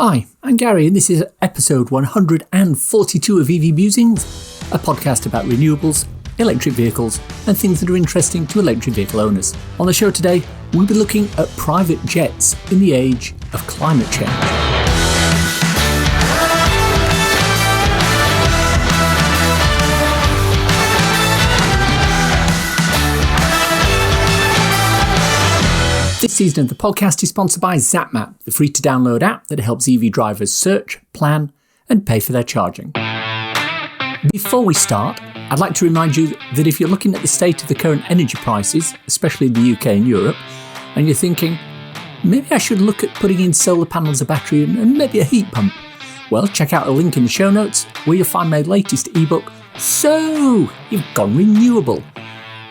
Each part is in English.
Hi, I'm Gary and this is episode 142 of EV Musings, a podcast about renewables, electric vehicles and things that are interesting to electric vehicle owners. On the show today, we'll be looking at private jets in the age of climate change. This season of the podcast is sponsored by ZapMap, the free-to-download app that helps EV drivers search, plan and pay for their charging. Before we start, I'd like to remind you that if you're looking at the state of the current energy prices, especially in the UK and Europe, and you're thinking, maybe I should look at putting in solar panels, a battery and maybe a heat pump, well, check out a link in the show notes where you'll find my latest ebook, So You've Gone Renewable.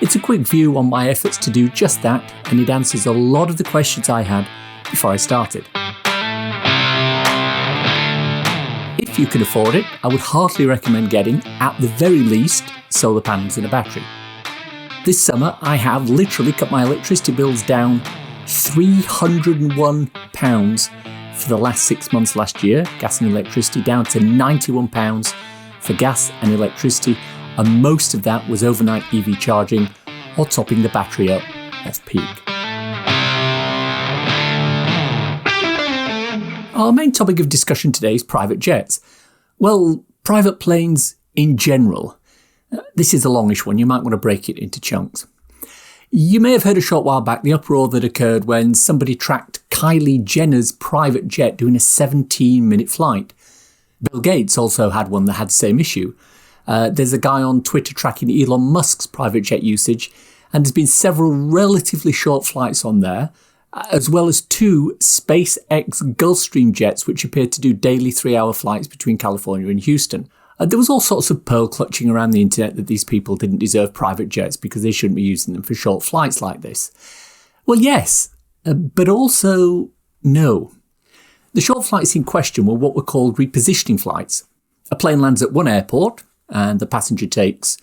It's a quick view on my efforts to do just that, and it answers a lot of the questions I had before I started. If you can afford it, I would heartily recommend getting, at the very least, solar panels and a battery. This summer, I have literally cut my electricity bills down £301 for the last 6 months last year, gas and electricity, down to £91 for gas and electricity, and most of that was overnight EV charging or topping the battery up off peak. Our main topic of discussion today is private jets. Well, private planes in general. This is a longish one, you might want to break it into chunks. You may have heard a short while back the uproar that occurred when somebody tracked Kylie Jenner's private jet doing a 17-minute flight. Bill Gates also had one that had the same issue. There's a guy on Twitter tracking Elon Musk's private jet usage, and there's been several relatively short flights on there, as well as 2 SpaceX Gulfstream jets which appear to do daily 3-hour flights between California and Houston. There was all sorts of pearl clutching around the internet that these people didn't deserve private jets because they shouldn't be using them for short flights like this. Well, yes, but also no. The short flights in question were what were called repositioning flights. A plane lands at one airport, and the passenger takes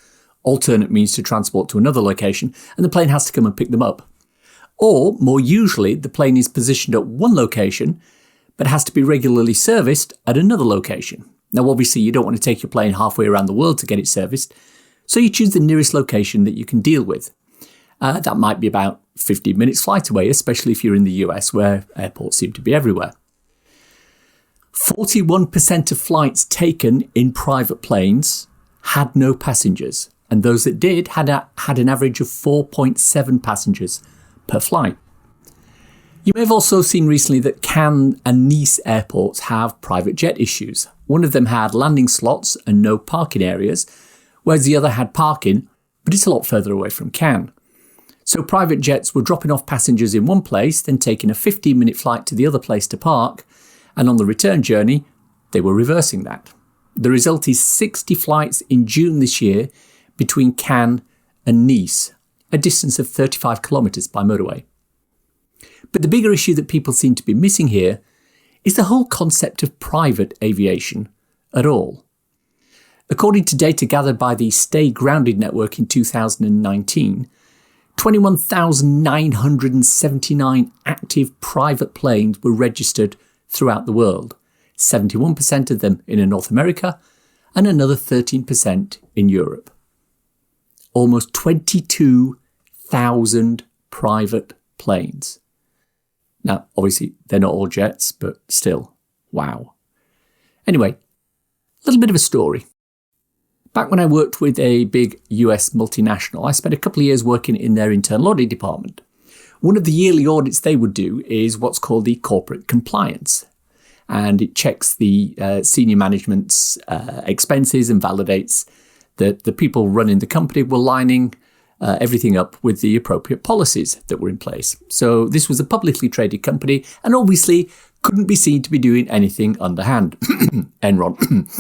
alternate means to transport to another location, and the plane has to come and pick them up. Or, more usually, the plane is positioned at one location, but has to be regularly serviced at another location. Now, obviously, you don't want to take your plane halfway around the world to get it serviced, so you choose the nearest location that you can deal with. That might be about 15 minutes flight away, especially if you're in the US, where airports seem to be everywhere. 41% of flights taken in private planes had no passengers, and those that did had an average of 4.7 passengers per flight. You may have also seen recently that Cannes and Nice airports have private jet issues. One of them had landing slots and no parking areas, whereas the other had parking, but it's a lot further away from Cannes. So private jets were dropping off passengers in one place, then taking a 15-minute flight to the other place to park, and on the return journey, they were reversing that. The result is 60 flights in June this year between Cannes and Nice, a distance of 35 kilometres by motorway. But the bigger issue that people seem to be missing here is the whole concept of private aviation at all. According to data gathered by the Stay Grounded network in 2019, 21,979 active private planes were registered throughout the world, 71% of them in North America and another 13% in Europe. Almost 22,000 private planes. Now, obviously, they're not all jets, but still, wow. Anyway, a little bit of a story. Back when I worked with a big US multinational, I spent a couple of years working in their internal audit department. One of the yearly audits they would do is what's called the corporate compliance. And it checks the senior management's expenses and validates that the people running the company were lining everything up with the appropriate policies that were in place. So this was a publicly traded company and obviously couldn't be seen to be doing anything underhand. Enron.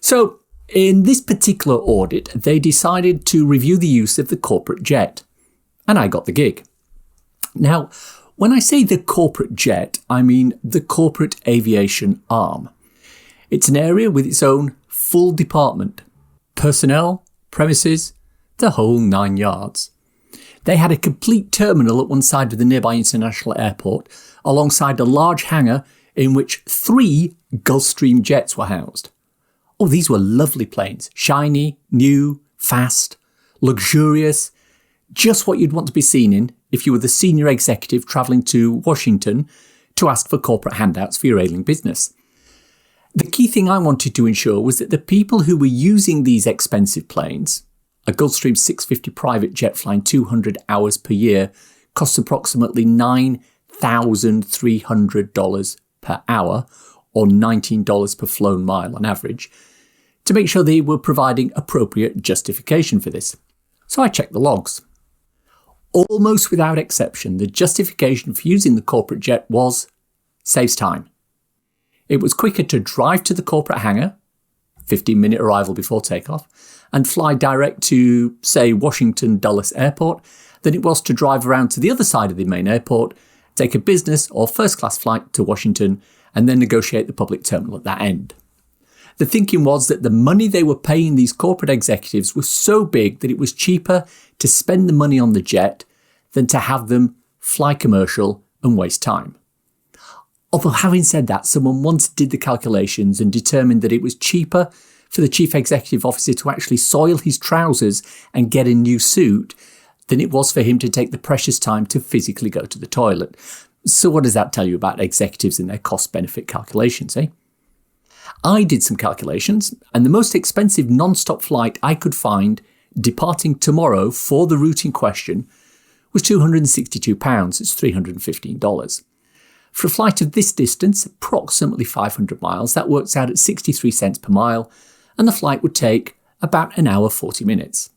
So in this particular audit, they decided to review the use of the corporate jet. And I got the gig. Now, when I say the corporate jet, I mean the corporate aviation arm. It's an area with its own full department. Personnel, premises, the whole 9 yards. They had a complete terminal at one side of the nearby international airport, alongside a large hangar in which 3 Gulfstream jets were housed. Oh, these were lovely planes. Shiny, new, fast, luxurious. Just what you'd want to be seen in if you were the senior executive travelling to Washington to ask for corporate handouts for your ailing business. The key thing I wanted to ensure was that the people who were using these expensive planes, a Gulfstream 650 private jet flying 200 hours per year, costs approximately $9,300 per hour, or $19 per flown mile on average, to make sure they were providing appropriate justification for this. So I checked the logs. Almost without exception, the justification for using the corporate jet was saves time. It was quicker to drive to the corporate hangar, 15-minute arrival before takeoff, and fly direct to, say, Washington Dulles Airport than it was to drive around to the other side of the main airport, take a business or first-class flight to Washington, and then negotiate the public terminal at that end. The thinking was that the money they were paying these corporate executives was so big that it was cheaper to spend the money on the jet than to have them fly commercial and waste time. Although having said that, someone once did the calculations and determined that it was cheaper for the chief executive officer to actually soil his trousers and get a new suit than it was for him to take the precious time to physically go to the toilet. So what does that tell you about executives and their cost-benefit calculations, eh? I did some calculations, and the most expensive non-stop flight I could find departing tomorrow for the route in question was £262. It's $315. For a flight of this distance, approximately 500 miles, that works out at 63 cents per mile, and the flight would take about an hour 40 minutes.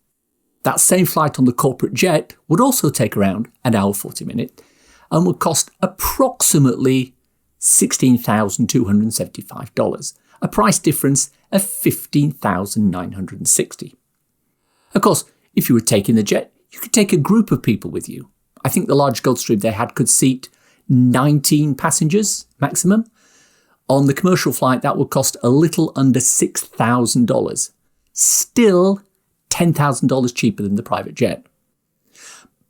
That same flight on the corporate jet would also take around an hour 40 minutes and would cost approximately $16,275, a price difference of $15,960. Of course, if you were taking the jet, you could take a group of people with you. I think the large Gulfstream they had could seat 19 passengers maximum. On the commercial flight, that would cost a little under $6,000. Still $10,000 cheaper than the private jet.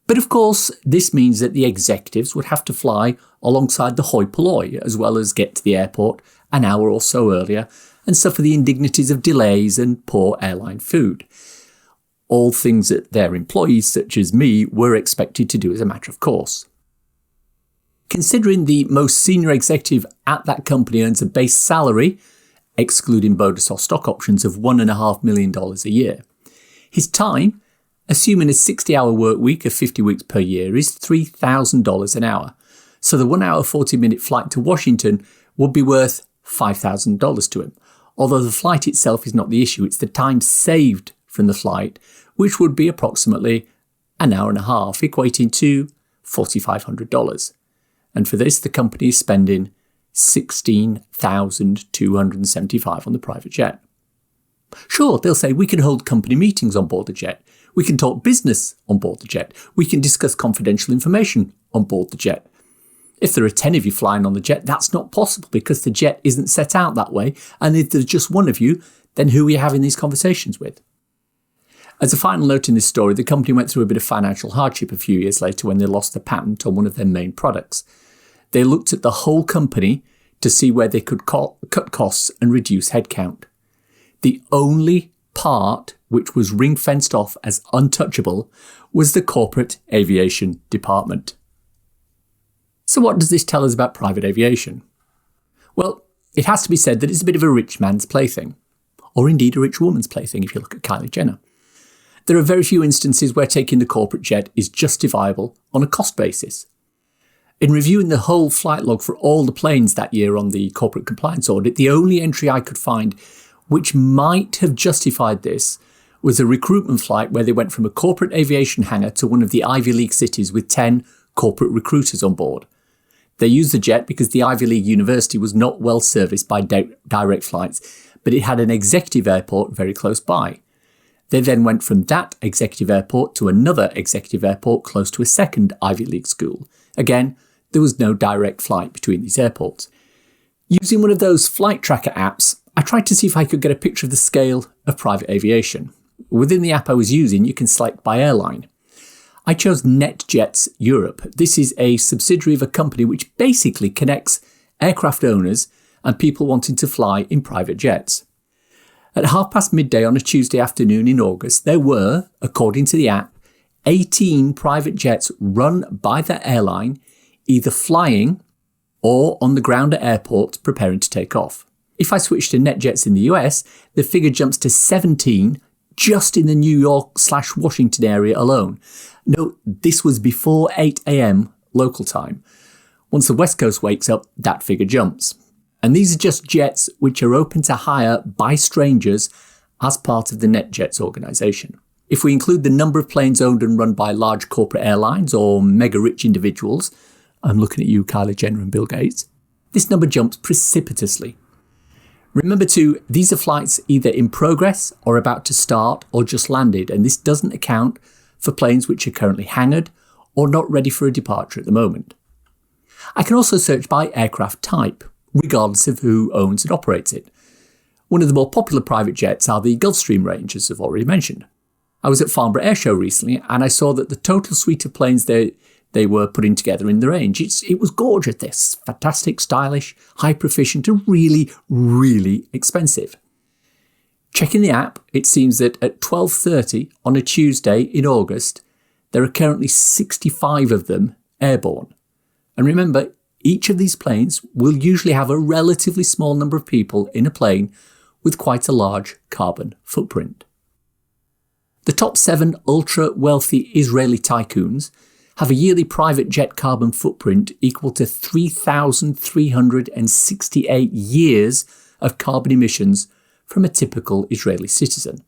But of course, this means that the executives would have to fly alongside the hoi polloi, as well as get to the airport an hour or so earlier and suffer the indignities of delays and poor airline food. All things that their employees, such as me, were expected to do as a matter of course. Considering the most senior executive at that company earns a base salary, excluding bonus or stock options, of $1.5 million a year, his time, assuming a 60-hour work week of 50 weeks per year, is $3,000 an hour. So the 1 hour 40-minute flight to Washington would be worth $5,000 to him. Although the flight itself is not the issue, it's the time saved from the flight, which would be approximately an hour and a half, equating to $4,500. And for this, the company is spending $16,275 on the private jet. Sure, they'll say we can hold company meetings on board the jet. We can talk business on board the jet. We can discuss confidential information on board the jet. If there are 10 of you flying on the jet, that's not possible because the jet isn't set out that way. And if there's just one of you, then who are you having these conversations with? As a final note in this story, the company went through a bit of financial hardship a few years later when they lost the patent on one of their main products. They looked at the whole company to see where they could cut costs and reduce headcount. The only part which was ring-fenced off as untouchable was the corporate aviation department. So what does this tell us about private aviation? Well, it has to be said that it's a bit of a rich man's plaything, or indeed a rich woman's plaything if you look at Kylie Jenner. There are very few instances where taking the corporate jet is justifiable on a cost basis. In reviewing the whole flight log for all the planes that year on the corporate compliance audit, the only entry I could find which might have justified this was a recruitment flight where they went from a corporate aviation hangar to one of the Ivy League cities with 10 corporate recruiters on board. They used the jet because the Ivy League university was not well serviced by direct flights, but it had an executive airport very close by. They then went from that executive airport to another executive airport close to a second Ivy League school. Again, there was no direct flight between these airports. Using one of those flight tracker apps, I tried to see if I could get a picture of the scale of private aviation. Within the app I was using, you can select by airline. I chose NetJets Europe. This is a subsidiary of a company which basically connects aircraft owners and people wanting to fly in private jets. At midday on a Tuesday afternoon in August, there were, according to the app, 18 private jets run by that airline, either flying or on the ground at airports preparing to take off. If I switch to NetJets in the US, the figure jumps to 17 just in the New York/Washington area alone. Note, this was before 8 a.m. local time. Once the West Coast wakes up, that figure jumps. And these are just jets which are open to hire by strangers as part of the NetJets organisation. If we include the number of planes owned and run by large corporate airlines or mega-rich individuals, I'm looking at you, Kylie Jenner and Bill Gates, this number jumps precipitously. Remember too, these are flights either in progress or about to start or just landed, and this doesn't account for planes which are currently hangared or not ready for a departure at the moment. I can also search by aircraft type, regardless of who owns and operates it. One of the more popular private jets are the Gulfstream range, as I've already mentioned. I was at Farnborough Air Show recently and I saw that the total suite of planes they were putting together in the range, it was gorgeous. This fantastic, stylish, high proficient and really, really expensive. Checking the app, it seems that at 12:30 on a Tuesday in August, there are currently 65 of them airborne. And remember, each of these planes will usually have a relatively small number of people in a plane with quite a large carbon footprint. The top 7 ultra-wealthy Israeli tycoons have a yearly private jet carbon footprint equal to 3,368 years of carbon emissions from a typical Israeli citizen.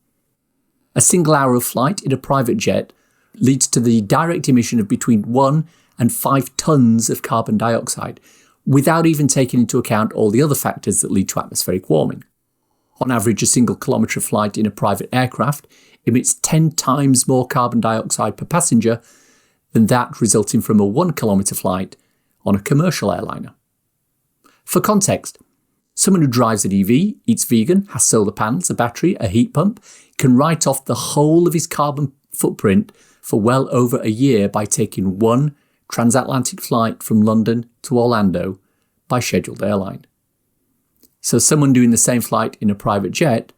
A single hour of flight in a private jet leads to the direct emission of between 1 and 5 tons of carbon dioxide, without even taking into account all the other factors that lead to atmospheric warming. On average, a single kilometre flight in a private aircraft emits 10 times more carbon dioxide per passenger than that resulting from a 1 kilometre flight on a commercial airliner. For context, someone who drives an EV, eats vegan, has solar panels, a battery, a heat pump, can write off the whole of his carbon footprint for well over a year by taking one transatlantic flight from London to Orlando by scheduled airline. So someone doing the same flight in a private jet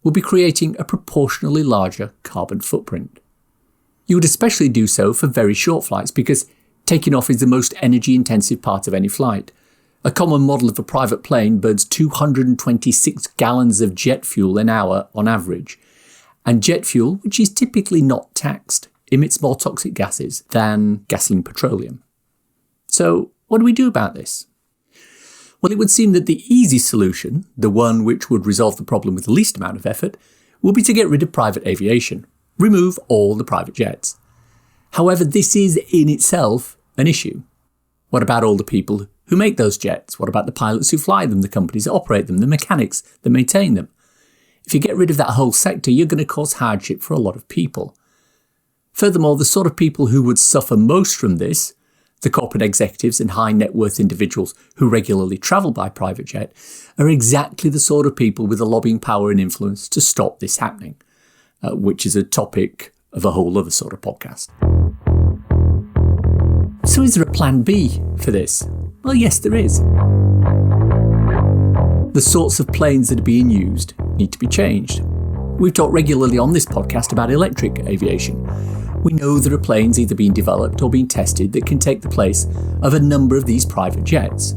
will be creating a proportionally larger carbon footprint. You would especially do so for very short flights because taking off is the most energy-intensive part of any flight. A common model of a private plane burns 226 gallons of jet fuel an hour on average. And jet fuel, which is typically not taxed, emits more toxic gases than gasoline petroleum. So what do we do about this? Well, it would seem that the easy solution, the one which would resolve the problem with the least amount of effort, will be to get rid of private aviation. Remove all the private jets. However, this is in itself an issue. What about all the people who make those jets? What about the pilots who fly them, the companies that operate them, the mechanics that maintain them? If you get rid of that whole sector, you're going to cause hardship for a lot of people. Furthermore, the sort of people who would suffer most from this, the corporate executives and high net worth individuals who regularly travel by private jet, are exactly the sort of people with the lobbying power and influence to stop this happening. Which is a topic of a whole other sort of podcast. So is there a plan B for this? Well, yes, there is. The sorts of planes that are being used need to be changed. We've talked regularly on this podcast about electric aviation. We know there are planes either being developed or being tested that can take the place of a number of these private jets.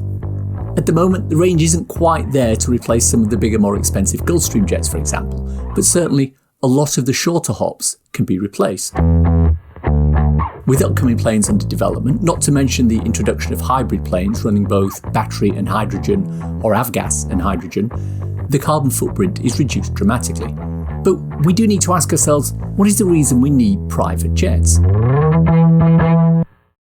At the moment, the range isn't quite there to replace some of the bigger, more expensive Gulfstream jets, for example, but certainly a lot of the shorter hops can be replaced. With upcoming planes under development, not to mention the introduction of hybrid planes running both battery and hydrogen or avgas and hydrogen, the carbon footprint is reduced dramatically. But we do need to ask ourselves, what is the reason we need private jets?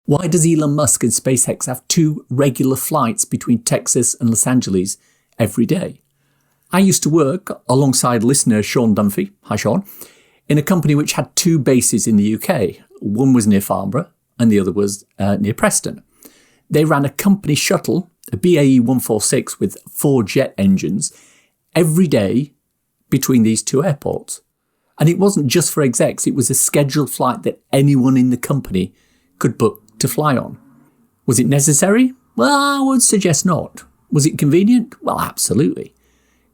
Why does Elon Musk and SpaceX have 2 regular flights between Texas and Los Angeles every day? I used to work alongside listener Sean Dunphy, hi Sean, in a company which had 2 bases in the UK. One was near Farnborough and the other was near Preston. They ran a company shuttle, a BAE 146 with 4 jet engines, every day between these 2 airports. And it wasn't just for execs, it was a scheduled flight that anyone in the company could book to fly on. Was it necessary? Well, I would suggest not. Was it convenient? Well, absolutely.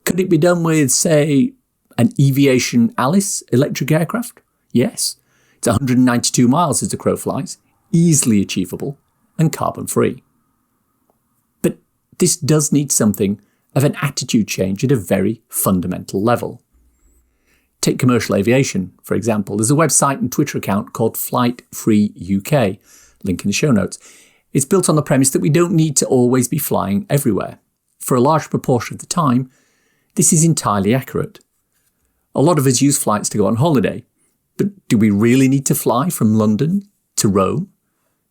Could it be done with, say, an Eviation Alice electric aircraft? Yes. It's 192 miles as the crow flies, easily achievable, and carbon-free. But this does need something of an attitude change at a very fundamental level. Take commercial aviation, for example. There's a website and Twitter account called Flight Free UK, link in the show notes. It's built on the premise that we don't need to always be flying everywhere. For a large proportion of the time, this is entirely accurate. A lot of us use flights to go on holiday, but do we really need to fly from London to Rome?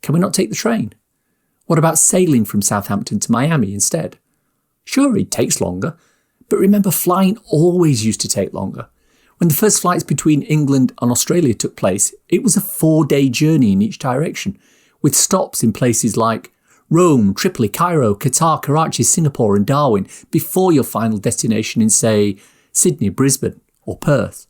Can we not take the train? What about sailing from Southampton to Miami instead? Sure, it takes longer, but remember, flying always used to take longer. When the first flights between England and Australia took place, it was a 4-day journey in each direction, with stops in places like Rome, Tripoli, Cairo, Qatar, Karachi, Singapore and Darwin before your final destination in, say, Sydney, Brisbane or Perth.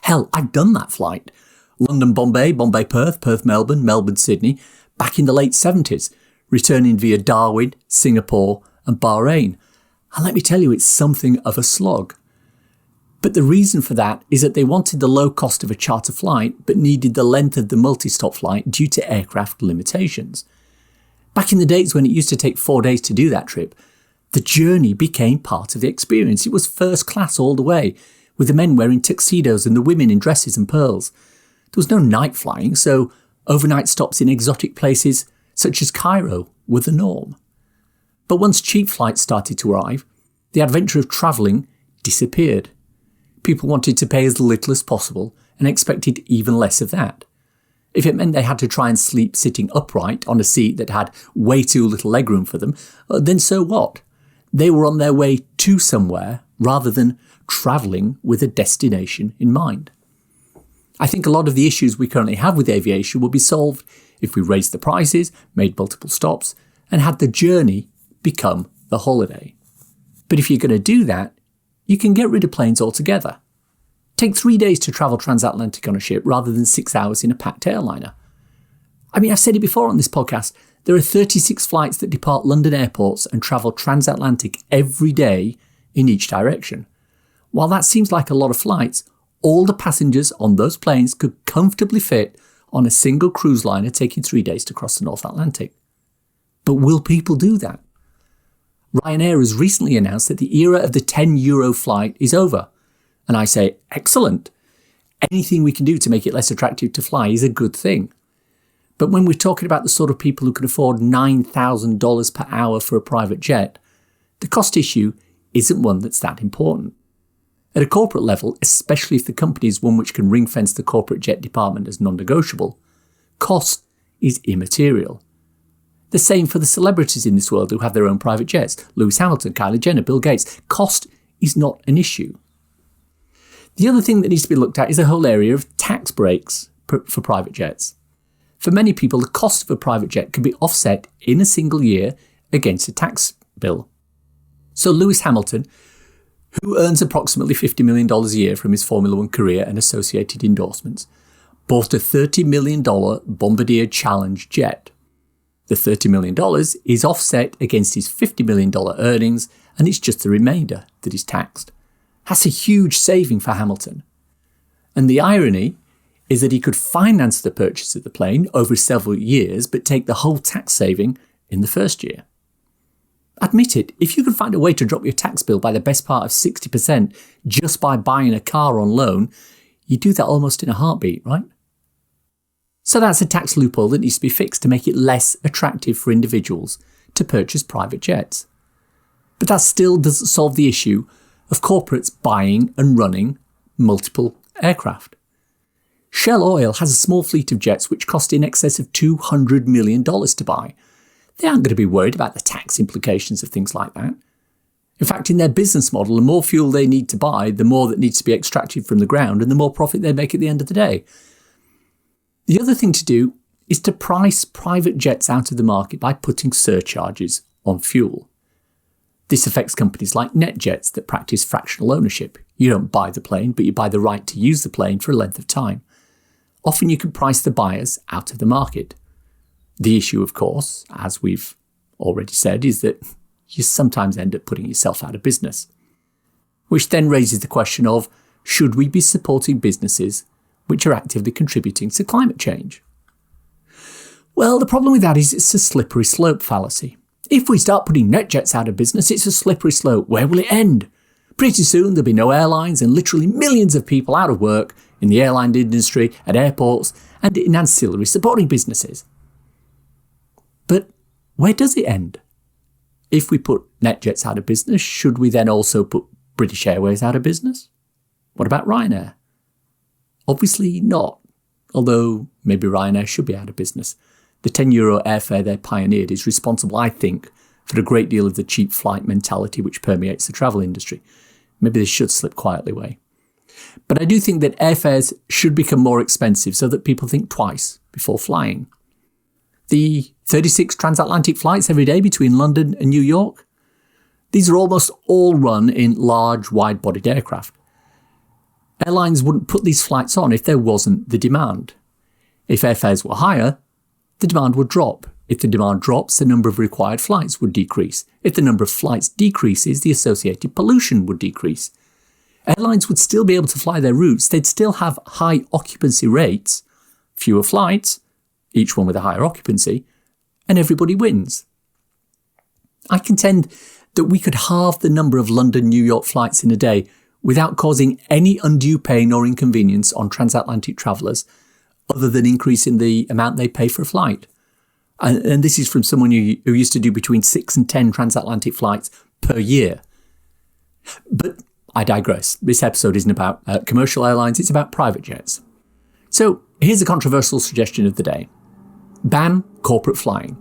Hell, I've done that flight. London, Bombay, Bombay, Perth, Perth, Melbourne, Melbourne, Sydney, back in the late 70s, returning via Darwin, Singapore and Bahrain. And let me tell you, it's something of a slog. But the reason for that is that they wanted the low cost of a charter flight, but needed the length of the multi-stop flight due to aircraft limitations. Back in the days when it used to take 4 days to do that trip, the journey became part of the experience. It was first class all the way, with the men wearing tuxedos and the women in dresses and pearls. There was no night flying, so overnight stops in exotic places such as Cairo were the norm. But once cheap flights started to arrive, the adventure of travelling disappeared. People wanted to pay as little as possible and expected even less of that. If it meant they had to try and sleep sitting upright on a seat that had way too little legroom for them, then so what? They were on their way to somewhere rather than travelling with a destination in mind. I think a lot of the issues we currently have with aviation will be solved if we raised the prices, made multiple stops, and had the journey become the holiday. But if you're going to do that, you can get rid of planes altogether. Take 3 days to travel transatlantic on a ship rather than 6 hours in a packed airliner. I mean, I've said it before on this podcast, there are 36 flights that depart London airports and travel transatlantic every day in each direction. While that seems like a lot of flights, all the passengers on those planes could comfortably fit on a single cruise liner taking 3 days to cross the North Atlantic. But will people do that? Ryanair has recently announced that the era of the €10 flight is over. And I say, excellent. Anything we can do to make it less attractive to fly is a good thing. But when we're talking about the sort of people who can afford $9,000 per hour for a private jet, the cost issue isn't one that's that important. At a corporate level, especially if the company is one which can ring-fence the corporate jet department as non-negotiable, cost is immaterial. The same for the celebrities in this world who have their own private jets. Lewis Hamilton, Kylie Jenner, Bill Gates. Cost is not an issue. The other thing that needs to be looked at is the whole area of tax breaks for private jets. For many people, the cost of a private jet can be offset in a single year against a tax bill. So Lewis Hamilton, who earns approximately $50 million a year from his Formula One career and associated endorsements, bought a $30 million Bombardier Challenge jet. The $30 million is offset against his $50 million earnings, and it's just the remainder that is taxed. That's a huge saving for Hamilton. And the irony is that he could finance the purchase of the plane over several years, but take the whole tax saving in the first year. Admit it, if you could find a way to drop your tax bill by the best part of 60% just by buying a car on loan, you do that almost in a heartbeat, right? So that's a tax loophole that needs to be fixed to make it less attractive for individuals to purchase private jets. But that still doesn't solve the issue of corporates buying and running multiple aircraft. Shell Oil has a small fleet of jets which cost in excess of $200 million to buy. They aren't going to be worried about the tax implications of things like that. In fact, in their business model, the more fuel they need to buy, the more that needs to be extracted from the ground and the more profit they make at the end of the day. The other thing to do is to price private jets out of the market by putting surcharges on fuel. This affects companies like NetJets that practice fractional ownership. You don't buy the plane, but you buy the right to use the plane for a length of time. Often you can price the buyers out of the market. The issue, of course, as we've already said is that you sometimes end up putting yourself out of business. Which then raises the question of, should we be supporting businesses which are actively contributing to climate change? Well, the problem with that is it's a slippery slope fallacy. If we start putting NetJets out of business, it's a slippery slope. Where will it end? Pretty soon there'll be no airlines and literally millions of people out of work in the airline industry, at airports, and in ancillary supporting businesses. But where does it end? If we put NetJets out of business, should we then also put British Airways out of business? What about Ryanair? Obviously not, although maybe Ryanair should be out of business. The €10 airfare they pioneered is responsible, I think, for a great deal of the cheap flight mentality which permeates the travel industry. Maybe they should slip quietly away. But I do think that airfares should become more expensive so that people think twice before flying. The 36 transatlantic flights every day between London and New York, these are almost all run in large, wide-bodied aircraft. Airlines wouldn't put these flights on if there wasn't the demand. If airfares were higher, the demand would drop. If the demand drops, the number of required flights would decrease. If the number of flights decreases, the associated pollution would decrease. Airlines would still be able to fly their routes. They'd still have high occupancy rates, fewer flights, each one with a higher occupancy, and everybody wins. I contend that we could halve the number of London-New York flights in a day without causing any undue pain or inconvenience on transatlantic travellers, other than increasing the amount they pay for a flight. And this is from someone who used to do between 6 and 10 transatlantic flights per year. But I digress. This episode isn't about commercial airlines, it's about private jets. So here's a controversial suggestion of the day. Ban corporate flying.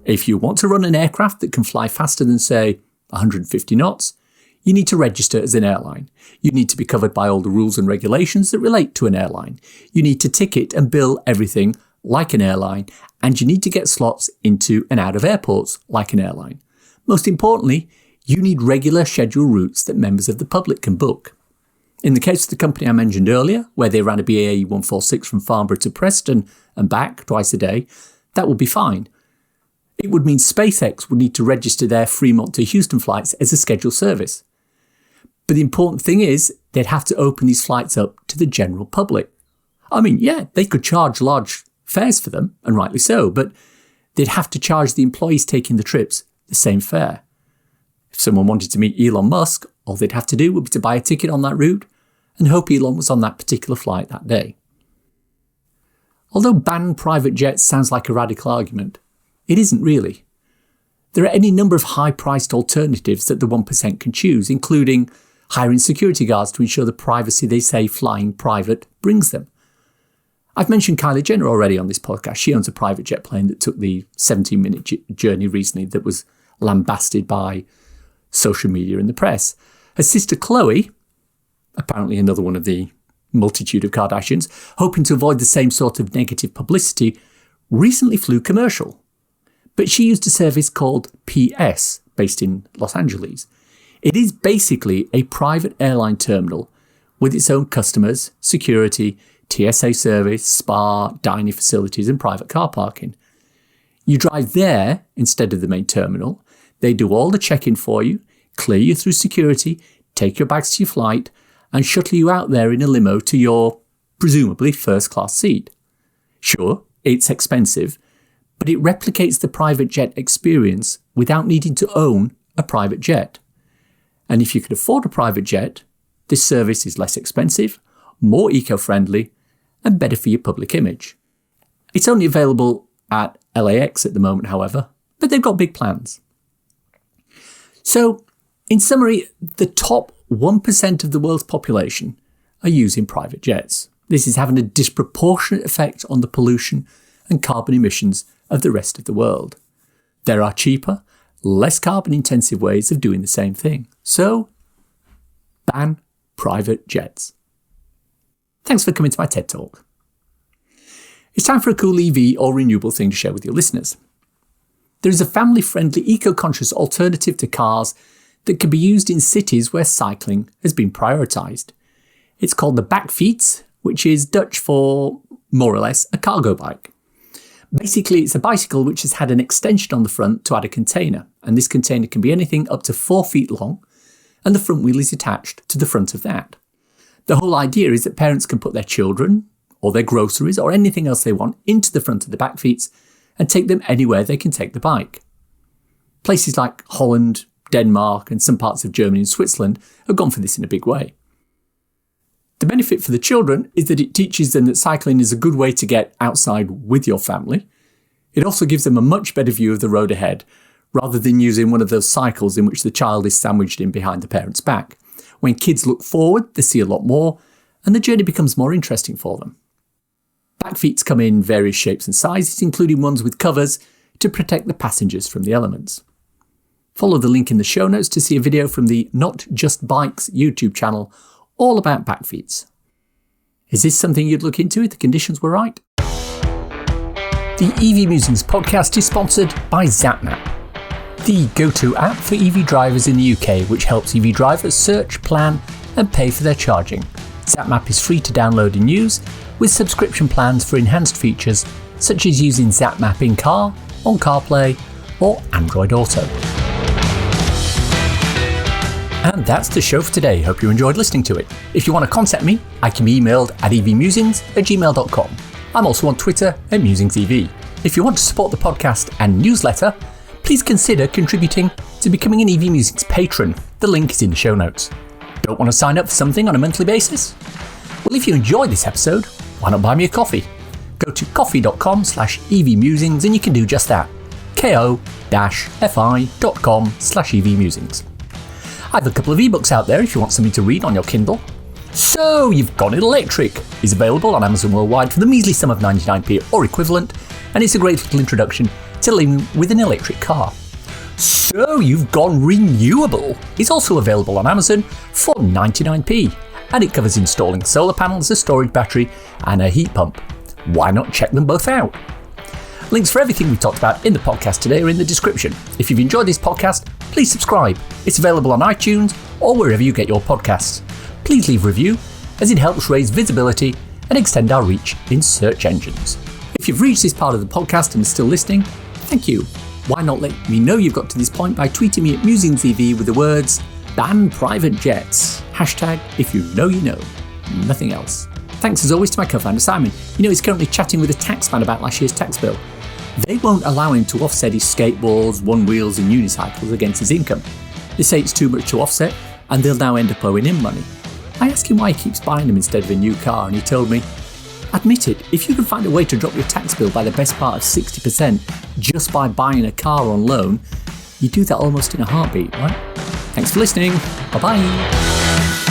If you want to run an aircraft that can fly faster than, say, 150 knots, you need to register as an airline. You need to be covered by all the rules and regulations that relate to an airline. You need to ticket and bill everything like an airline, and you need to get slots into and out of airports like an airline. Most importantly, you need regular scheduled routes that members of the public can book. In the case of the company I mentioned earlier, where they ran a BAE 146 from Farnborough to Preston and back twice a day, that would be fine. It would mean SpaceX would need to register their Fremont to Houston flights as a scheduled service. But the important thing is they'd have to open these flights up to the general public. I mean, yeah, they could charge large fares for them, and rightly so, but they'd have to charge the employees taking the trips the same fare. If someone wanted to meet Elon Musk, all they'd have to do would be to buy a ticket on that route and hope Elon was on that particular flight that day. Although ban private jets sounds like a radical argument, it isn't really. There are any number of high-priced alternatives that the 1% can choose, including hiring security guards to ensure the privacy they say flying private brings them. I've mentioned Kylie Jenner already on this podcast. She owns a private jet plane that took the 17-minute journey recently that was lambasted by social media and the press. Her sister Chloe, apparently another one of the multitude of Kardashians, hoping to avoid the same sort of negative publicity, recently flew commercial. But she used a service called PS, based in Los Angeles. It is basically a private airline terminal with its own customers, security, TSA service, spa, dining facilities and private car parking. You drive there instead of the main terminal. They do all the check-in for you, clear you through security, take your bags to your flight and shuttle you out there in a limo to your, presumably, first-class seat. Sure, it's expensive, but it replicates the private jet experience without needing to own a private jet. And if you can afford a private jet, this service is less expensive, more eco-friendly, and better for your public image. It's only available at LAX at the moment, however, but they've got big plans. So, in summary, the top 1% of the world's population are using private jets. This is having a disproportionate effect on the pollution and carbon emissions of the rest of the world. There are cheaper, less carbon-intensive ways of doing the same thing. So, ban private jets. Thanks for coming to my TED Talk. It's time for a cool EV or renewable thing to share with your listeners. There is a family-friendly, eco-conscious alternative to cars that can be used in cities where cycling has been prioritised. It's called the bakfiets, which is Dutch for, more or less, a cargo bike. Basically, it's a bicycle which has had an extension on the front to add a container, and this container can be anything up to 4 feet long, and the front wheel is attached to the front of that. The whole idea is that parents can put their children, or their groceries, or anything else they want into the front of the back feet and take them anywhere they can take the bike. Places like Holland, Denmark, and some parts of Germany and Switzerland have gone for this in a big way. The benefit for the children is that it teaches them that cycling is a good way to get outside with your family. It also gives them a much better view of the road ahead, rather than using one of those cycles in which the child is sandwiched in behind the parent's back. When kids look forward, they see a lot more, and the journey becomes more interesting for them. Back feet come in various shapes and sizes, including ones with covers to protect the passengers from the elements. Follow the link in the show notes to see a video from the Not Just Bikes YouTube channel all about back feet. Is this something you'd look into if the conditions were right? The EV Musings podcast is sponsored by ZapMap, the go-to app for EV drivers in the UK, which helps EV drivers search, plan and pay for their charging. ZapMap is free to download and use, with subscription plans for enhanced features such as using ZapMap in car, on CarPlay or Android Auto. And that's the show for today. Hope you enjoyed listening to it. If you want to contact me, I can be emailed at evmusings@gmail.com. I'm also on Twitter at MusingsEV. If you want to support the podcast and newsletter, please consider contributing to becoming an EV Musings patron. The link is in the show notes. Don't want to sign up for something on a monthly basis? Well, if you enjoyed this episode, why not buy me a coffee? Go to coffee.com/evmusings and you can do just that. ko-fi.com/evmusings. I have a couple of ebooks out there if you want something to read on your Kindle. So You've Gone Electric is available on Amazon worldwide for the measly sum of 99p or equivalent, and it's a great little introduction to living with an electric car. So You've Gone Renewable is also available on Amazon for 99p, and it covers installing solar panels, a storage battery and a heat pump. Why not check them both out? Links for everything we talked about in the podcast today are in the description. If you've enjoyed this podcast, please subscribe. It's available on iTunes or wherever you get your podcasts. Please leave a review, as it helps raise visibility and extend our reach in search engines. If you've reached this part of the podcast and are still listening, thank you. Why not let me know you've got to this point by tweeting me at MusingsEV with the words "ban private jets." Hashtag if you know you know. Nothing else. Thanks as always to my co-founder Simon. He's currently chatting with a taxman about last year's tax bill. They won't allow him to offset his skateboards, one-wheels and unicycles against his income. They say it's too much to offset and they'll now end up owing him money. I asked him why he keeps buying them instead of a new car, and he told me, "Admit it, if you can find a way to drop your tax bill by the best part of 60% just by buying a car on loan, you do that almost in a heartbeat, right?" Thanks for listening. Bye-bye.